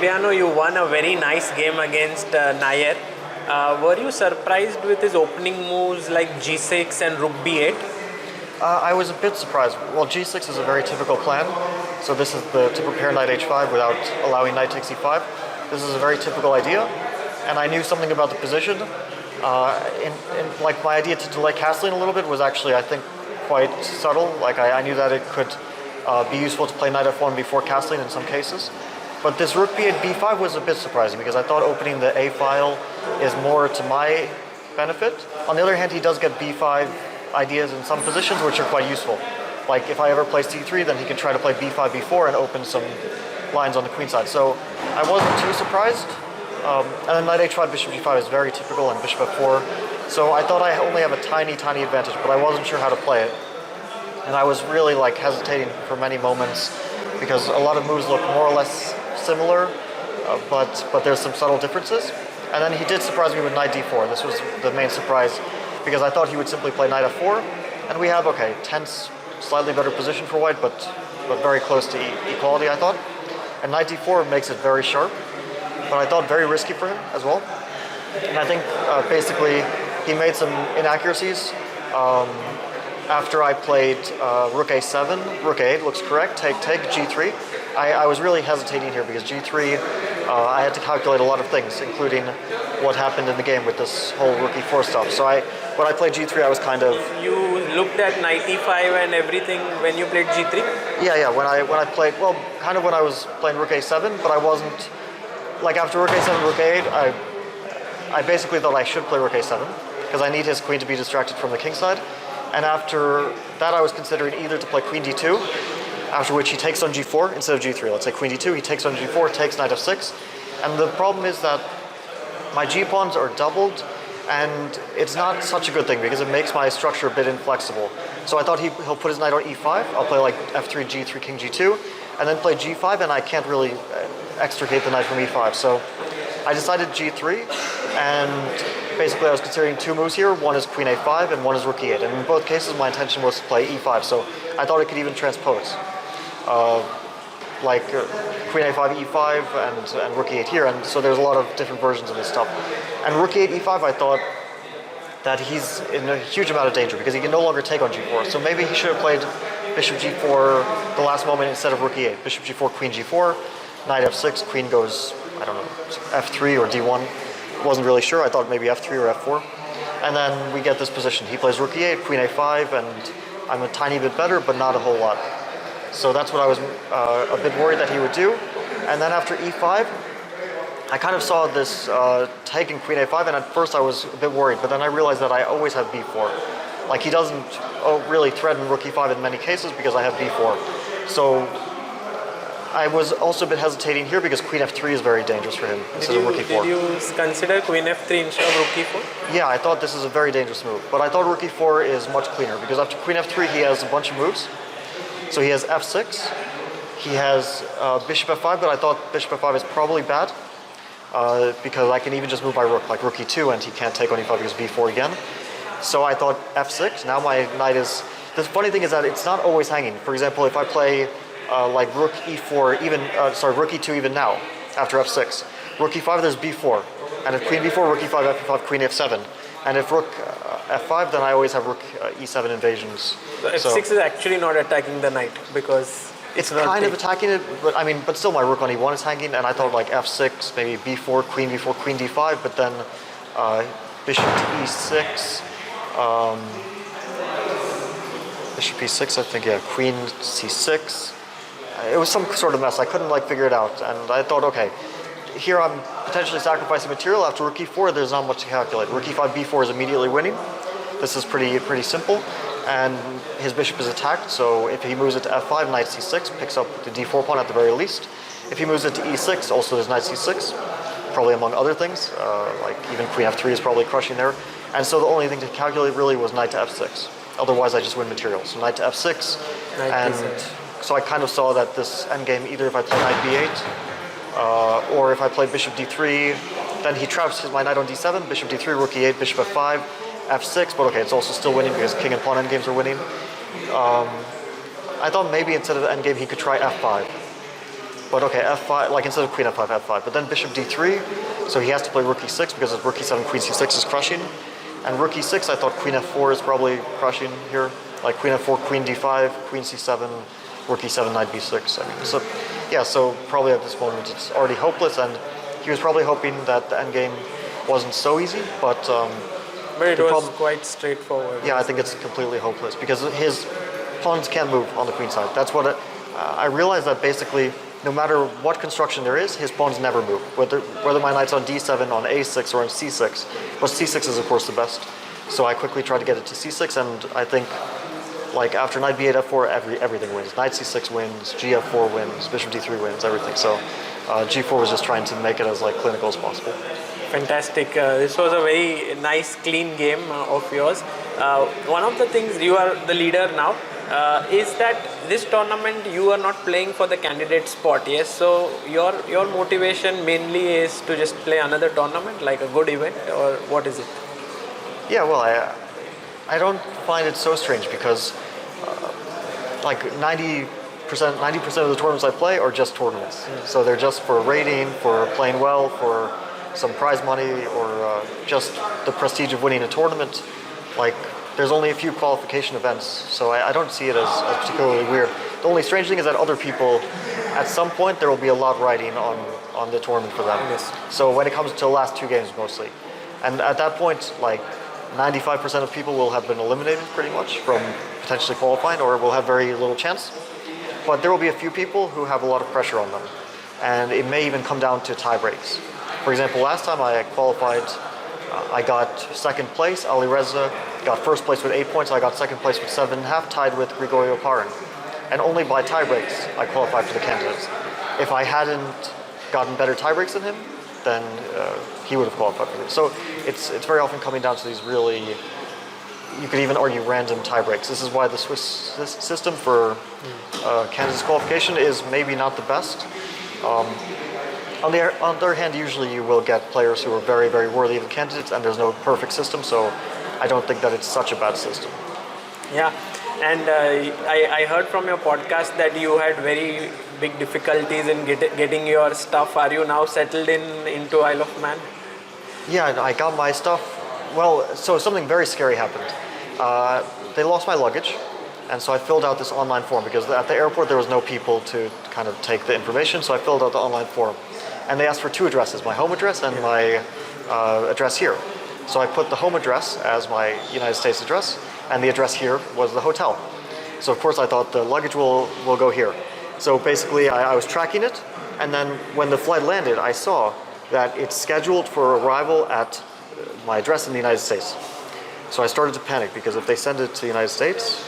Fabiano, you won a very nice game against Najer. Were you surprised with his opening moves like g6 and rook b8? I was a bit surprised. Well, g6 is a very typical plan. So this is to prepare knight h5 without allowing knight takes e5. This is a very typical idea. And I knew something about the position. Like my idea to delay castling a little bit was actually, I think, quite subtle. Like I knew that it could be useful to play knight f1 before castling in some cases. But this rook b8, b5 was a bit surprising because I thought opening the a file is more to my benefit. On the other hand, he does get b5 ideas in some positions which are quite useful. Like if I ever play c3, then he can try to play b5, b4 and open some lines on the queen side. So I wasn't too surprised. And then knight h5, bishop g5 is very typical, and bishop f4. So I thought I only have a tiny, tiny advantage, but I wasn't sure how to play it. And I was really like hesitating for many moments because a lot of moves look more or less similar, but there's some subtle differences. And then he did surprise me with knight d4. This was the main surprise because I thought he would simply play knight f4, and we have, okay, tense, slightly better position for white, but very close to equality, I thought. And knight d4 makes it very sharp, but I thought very risky for him as well. And I think basically he made some inaccuracies. After I played rook a7, rook a8 looks correct, take, g3. I was really hesitating here because g3, I had to calculate a lot of things, including what happened in the game with this whole rook e4 stuff. So when I played g3, I was kind of... You looked at knight e5 and everything when you played g3? Yeah, when I played, well, kind of when I was playing rook a7, but I wasn't... Like after rook a7, rook a8, I basically thought I should play rook a7 because I need his queen to be distracted from the king side. And after that, I was considering either to play queen d2, after which he takes on g4 instead of g3. Let's say queen d2, he takes on g4, takes knight f6. And the problem is that my g-pawns are doubled, and it's not such a good thing because it makes my structure a bit inflexible. So I thought he'll put his knight on e5, I'll play like f3, g3, king g2, and then play g5, and I can't really extricate the knight from e5. So I decided g3, and basically I was considering two moves here. One is queen a5 and one is rook e8. And in both cases my intention was to play e5, so I thought it could even transpose. Queen a5, e5, and rook e8 here, and so there's a lot of different versions of this stuff. And rook e8, e5, I thought that he's in a huge amount of danger because he can no longer take on g4. So maybe he should have played bishop g4 the last moment instead of rook e8. Bishop g4, queen g4, knight f6, queen goes, I don't know, f3 or d1. Wasn't really sure. I thought maybe f3 or f4. And then we get this position. He plays rook e8, queen a5, and I'm a tiny bit better, but not a whole lot. So that's what I was a bit worried that he would do. And then after e5, I kind of saw this taking queen a5, and at first I was a bit worried, but then I realized that I always have b4. Like he doesn't really threaten rook e5 in many cases because I have b4. So I was also a bit hesitating here because queen f3 is very dangerous for him instead of rook e4. Did you consider queen f3 instead of rook e4? Yeah, I thought this is a very dangerous move, but I thought rook e4 is much cleaner because after queen f3 he has a bunch of moves. So he has f6, he has bishop f5, but I thought bishop f5 is probably bad because I can even just move my rook, like rook e2, and he can't take on e5 because b4 again. So I thought f6, now my knight is... The funny thing is that it's not always hanging. For example, if I play like rook e4, rook e2 even now, after f6, rook e5, there's b4. And if queen b4, rook e5, f5, queen f7. And if rook f5, then I always have rook e7 invasions. So f6 is actually not attacking the knight because it's kind of attacking it, but still my rook on e1 is hanging, and I thought like f6, maybe b4, queen d5, but then bishop to e6, bishop e6, I think, yeah, queen c6. It was some sort of mess. I couldn't like figure it out, and I thought, okay, here I'm potentially sacrificing material. After rook e4, there's not much to calculate. Rook e5, b4 is immediately winning. This is pretty simple, and his bishop is attacked, so if he moves it to f5, knight c6, picks up the d4 pawn at the very least. If he moves it to e6, also there's knight c6, probably among other things, like even queen f3 is probably crushing there. And so the only thing to calculate really was knight to f6. Otherwise I just win material. So knight to f6, so I kind of saw that this endgame, either if I play knight b8, or if I play bishop d3, then he traps my knight on d7, bishop d3, rook e8, bishop f5, f6, but okay, it's also still winning because king and pawn endgames are winning. I thought maybe instead of the endgame he could try f5. But okay, f5, like instead of queen f5, f5. But then bishop d3, so he has to play rook e6 because rook e7, queen c6 is crushing. And rook e6, I thought queen f4 is probably crushing here. Like queen f4, queen d5, queen c7, rook e7, knight b6. I mean, so yeah, so probably at this moment it's already hopeless, and he was probably hoping that the endgame wasn't so easy, but it was quite straightforward. yeah, I think it's completely hopeless because his pawns can't move on the queen side. That's what I realized, that basically no matter what construction there is, his pawns never move. Whether my knight's on d7, on a6, or on c6, but c6 is of course the best. So I quickly tried to get it to c6, and I think like after knight b8, f4, everything wins. Knight c6 wins, gf4 wins, bishop d3 wins, everything. So g4 was just trying to make it as like clinical as possible. Fantastic. This was a very nice, clean game of yours. One of the things, you are the leader now, is that this tournament you are not playing for the candidate spot, yes? So your motivation mainly is to just play another tournament, like a good event, or what is it? Yeah, well, I don't find it so strange because like 90% of the tournaments I play are just tournaments. So they're just for rating, for playing well, for some prize money, or just the prestige of winning a tournament. Like, there's only a few qualification events, so I don't see it as particularly weird. The only strange thing is that other people, at some point, there will be a lot riding on the tournament for them. Yes. So when it comes to the last two games mostly, and at that point, like 95% of people will have been eliminated pretty much from potentially qualifying, or will have very little chance. But there will be a few people who have a lot of pressure on them, and it may even come down to tie breaks. For example, last time I qualified, I got second place. Ali Reza got first place with 8 points. I got second place with 7.5, tied with Grigorio Parin. And only by tie breaks I qualified for the candidates. If I hadn't gotten better tie breaks than him, then he would have qualified for me. So it's very often coming down to these really, you could even argue, random tie breaks. This is why the Swiss system for candidates qualification is maybe not the best. On the other hand, usually you will get players who are very, very worthy of the candidates, and there's no perfect system, so I don't think that it's such a bad system. Yeah, and I heard from your podcast that you had very big difficulties in getting your stuff. Are you now settled into Isle of Man? Yeah, I got my stuff. Well, so something very scary happened. They lost my luggage, and so I filled out this online form because at the airport there was no people to kind of take the information, so I filled out the online form. And they asked for two addresses, my home address and my address here. So I put the home address as my United States address, and the address here was the hotel. So of course I thought the luggage will go here. So basically I was tracking it, and then when the flight landed, I saw that it's scheduled for arrival at my address in the United States. So I started to panic, because if they send it to the United States,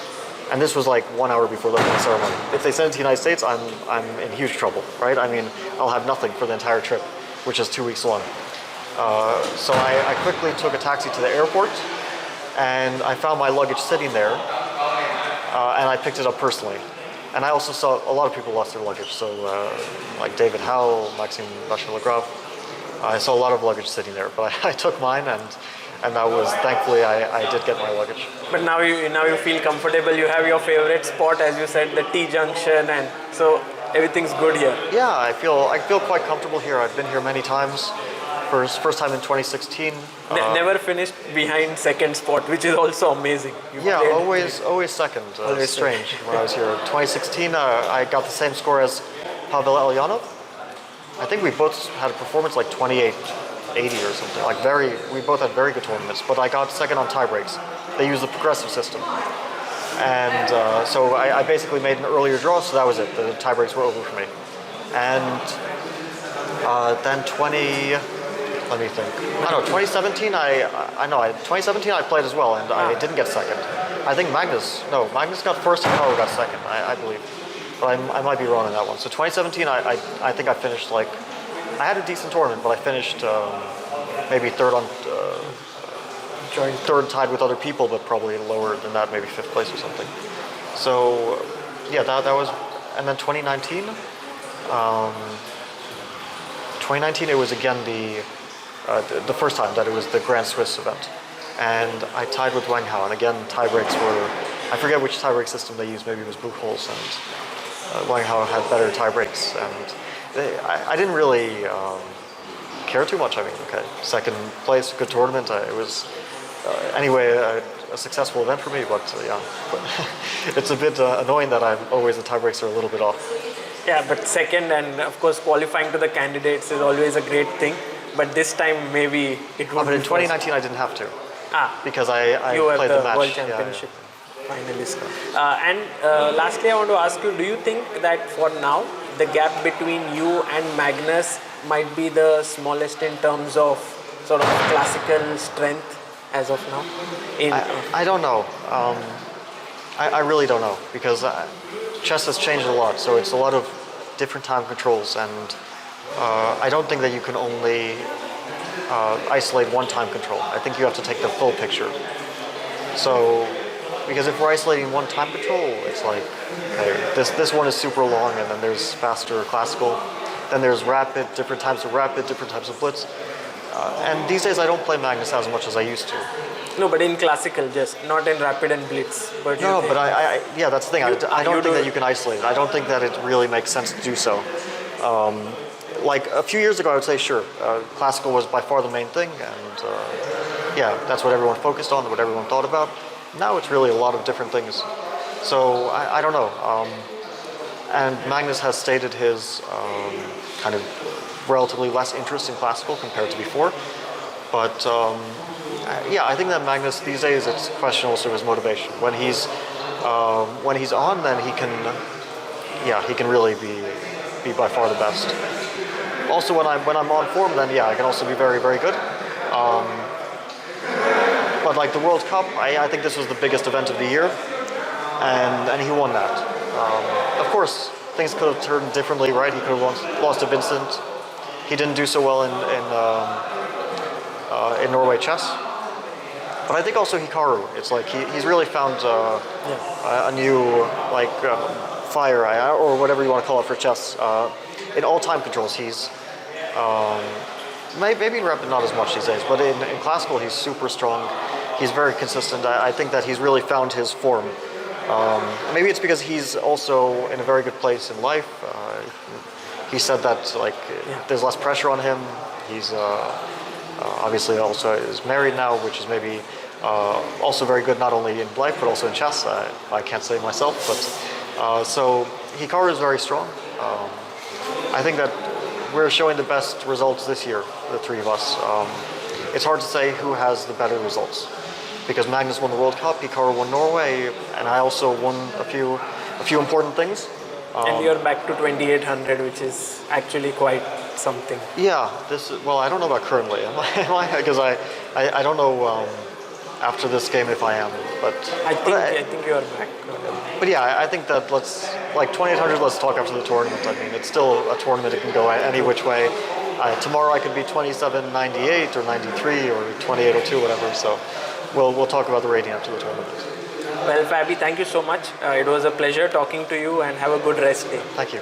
and this was like 1 hour before the ceremony, if they send it to the United States, I'm in huge trouble, right? I mean, I'll have nothing for the entire trip, which is 2 weeks long. So I quickly took a taxi to the airport, and I found my luggage sitting there, and I picked it up personally. And I also saw a lot of people lost their luggage, so like David Howell, Maxime Bachelagrave. I saw a lot of luggage sitting there, but I took mine, and that was, thankfully, I did get my luggage. But now you feel comfortable. You have your favorite spot, as you said, the T junction, and so everything's good here. Yeah, I feel quite comfortable here. I've been here many times. First time in 2016. Never finished behind second spot, which is also amazing. Always second. Always strange. When I was here, 2016, I got the same score as Pavel Elyanov. I think we both had a performance like 2880 or something. Like we both had very good tournaments, but I got second on tie breaks. They use the progressive system, and so I basically made an earlier draw, so that was it. The tie breaks were over for me, and then 2017 2017 I played as well, and I didn't get second. I think Magnus got first and Caro got second, I believe. But I might be wrong on that one. So 2017 I think I finished like, I had a decent tournament, but I finished maybe third on third tied with other people, but probably lower than that, maybe fifth place or something. So yeah, that was, and then 2019 it was again the first time that it was the Grand Swiss event, and I tied with Wang Hao, and again tie breaks were, I forget which tie break system they used, maybe it was Buchholz, and Wang Hao had better tie breaks, and I didn't really care too much. I mean, okay, second place, good tournament. It was anyway a successful event for me, but yeah, but it's a bit annoying that I'm always the tiebreaks are a little bit off. Yeah, but second and of course qualifying to the candidates is always a great thing. But this time maybe it would But in be 2019 I didn't have to Ah, because I you were played the the match. World Yeah, yeah. Championship finalist. And lastly, I want to ask you: do you think that for now the gap between you and Magnus might be the smallest in terms of sort of classical strength as of now? I don't know. I really don't know because chess has changed a lot. So it's a lot of different time controls, and I don't think that you can only isolate one time control. I think you have to take the full picture. So, because if we're isolating one time control, it's like, okay, this one is super long, and then there's faster classical, then there's rapid, different types of rapid, different types of blitz. And these days I don't play Magnus as much as I used to. No, but in classical, just not in rapid and blitz. But No, but yeah, that's the thing. I don't you think do- that you can isolate it. I don't think that it really makes sense to do so. Like a few years ago, I would say sure, classical was by far the main thing, and yeah, that's what everyone focused on, what everyone thought about. Now it's really a lot of different things. So I don't know. And Magnus has stated his kind of relatively less interest in classical compared to before. But yeah, I think that Magnus these days it's a question also of his motivation. When he's on, then he can really be by far the best. Also, when I'm on form, then yeah, I can also be very, very good. But like the World Cup, I think this was the biggest event of the year, and he won that. Of course, things could have turned differently, right? He could have lost to Vincent. He didn't do so well in Norway chess. But I think also Hikaru. It's like he's really found a new like fire, or whatever you want to call it for chess. In all time controls, he's maybe in rapid not as much these days, but in classical he's super strong. He's very consistent. I think that he's really found his form. Maybe it's because he's also in a very good place in life. He said that like there's less pressure on him. He's obviously also is married now, which is maybe also very good not only in life but also in chess. I can't say myself, but so Hikaru is very strong. I think that we're showing the best results this year, the three of us. It's hard to say who has the better results because Magnus won the World Cup, Hikaru won Norway, and I also won a few important things. And you're back to 2800, which is actually quite something. Yeah, well, I don't know about currently, because I don't know after this game if I am, but I think you're back. But yeah, I think that like 2800, let's talk after the tournament. I mean, it's still a tournament, it can go any which way. Tomorrow I could be 2798 or 93 or 2802, whatever, so we'll talk about the rating after the tournament. Well, Fabi, thank you so much. It was a pleasure talking to you, and have a good rest day. Thank you.